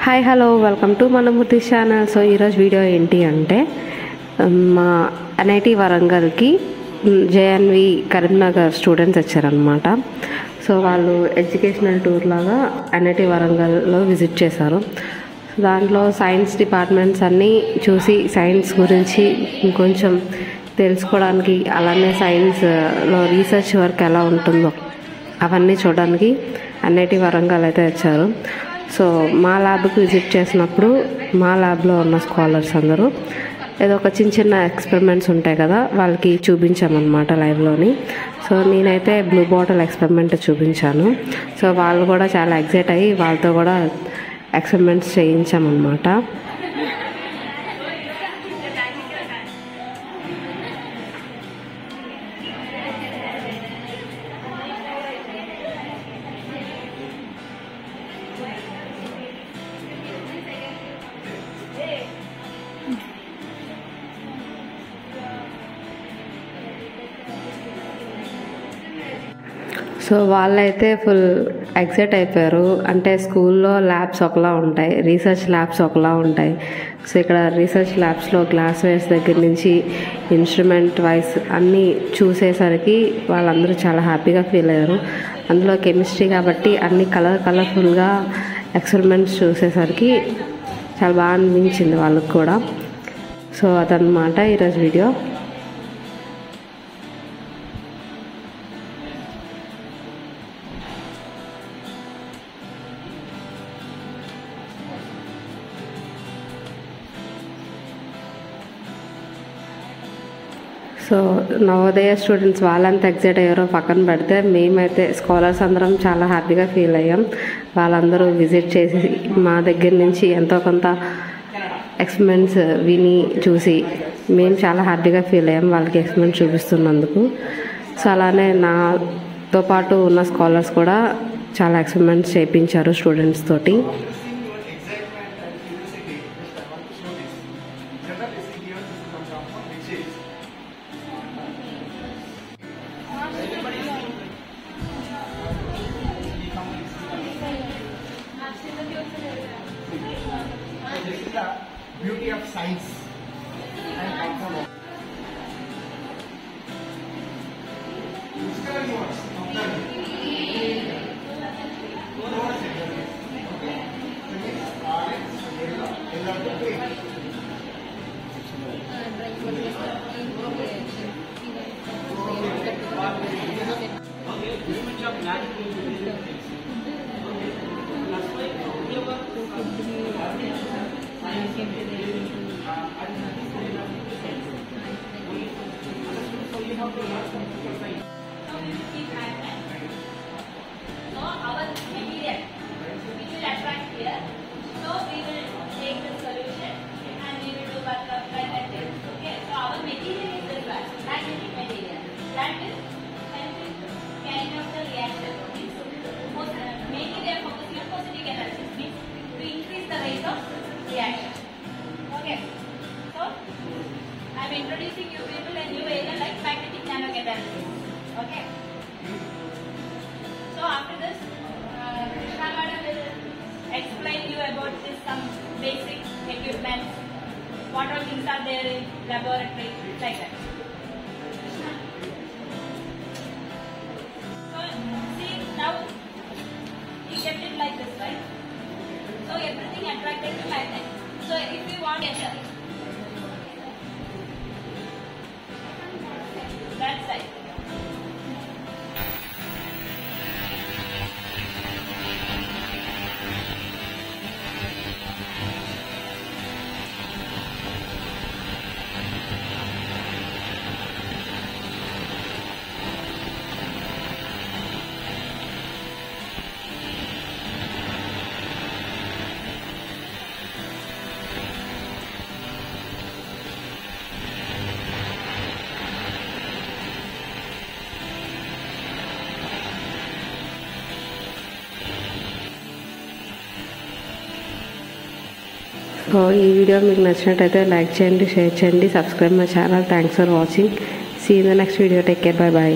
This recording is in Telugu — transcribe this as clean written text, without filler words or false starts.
Hi hello welcome to Manamurthy channel. So ఈరోజు వీడియో ఏంటి అంటే మా ఎన్ఐటి వరంగల్కి జేఎన్వి కరీంనగర్ స్టూడెంట్స్ వచ్చారనమాట. సో వాళ్ళు ఎడ్యుకేషనల్ టూర్ లాగా ఎన్ఐటి వరంగల్లో విజిట్ చేశారు. దాంట్లో సైన్స్ డిపార్ట్మెంట్స్ అన్నీ చూసి సైన్స్ గురించి ఇంకొంచెం తెలుసుకోవడానికి, అలానే సైన్స్లో రీసెర్చ్ వర్క్ ఎలా ఉంటుందో అవన్నీ చూడడానికి ఎన్ఐటి వరంగల్ అయితే వచ్చారు. సో మా ల్యాబ్కి విజిట్ చేసినప్పుడు మా ల్యాబ్లో ఉన్న స్కాలర్స్ అందరూ ఏదో ఒక చిన్న ఎక్స్పెరిమెంట్స్ ఉంటాయి కదా, వాళ్ళకి చూపించామన్నమాట లైవ్లోని. సో నేనైతే బ్లూ బాటిల్ ఎక్స్పెరిమెంట్ చూపించాను. సో వాళ్ళు కూడా చాలా ఎక్సైట్ అయ్యి వాళ్ళతో కూడా ఎక్స్పెరిమెంట్స్ చేయించామన్నమాట. సో వాళ్ళైతే ఫుల్ ఎక్సైట్ అయిపోయారు. అంటే స్కూల్లో ల్యాబ్స్ ఒకలా ఉంటాయి, రీసెర్చ్ ల్యాబ్స్ ఒకలా ఉంటాయి. సో ఇక్కడ రీసెర్చ్ ల్యాబ్స్లో గ్లాస్ వేర్స్ దగ్గర నుంచి ఇన్స్ట్రుమెంట్ వైస్ అన్నీ చూసేసరికి వాళ్ళందరూ చాలా హ్యాపీగా ఫీల్ అయ్యారు. అందులో కెమిస్ట్రీ కాబట్టి అన్ని కలర్ఫుల్గా ఎక్స్పెరిమెంట్స్ చూసేసరికి చాలా బాగా అనిపించింది వాళ్ళకి కూడా. సో అదనమాట ఈరోజు వీడియో. సో నవోదయ స్టూడెంట్స్ వాళ్ళంతా ఎగ్జైట్ అయ్యారో పక్కన పెడితే, మేమైతే స్కాలర్స్ అందరం చాలా హ్యాపీగా ఫీల్ అయ్యాం. వాళ్ళందరూ విజిట్ చేసి మా దగ్గర నుంచి ఎంతో కొంత ఎక్స్పెరిమెంట్స్ విని చూసి మేము చాలా హ్యాపీగా ఫీల్ అయ్యాం వాళ్ళకి ఎక్స్పెరిమెంట్ చూపిస్తున్నందుకు. సో అలానే నాతో పాటు ఉన్న స్కాలర్స్ కూడా చాలా ఎక్స్పెరిమెంట్స్ చేయించారు స్టూడెంట్స్ తోటి. This is the beauty of science and control. Introducing you people a new area like magnetic nanocatalysis. Okay. So after this, Krishna Madam will explain you about this some basic equipment, what all things are there in laboratory, like that. So see now he kept it like this, right? So everything attracted to magnet. So if we want that side. So ఈ వీడియో మీకు నచ్చినట్టయితే లైక్ చేయండి, షేర్ చేయండి, subscribe my channel. Thanks for watching. See in the next video. Take care. Bye bye.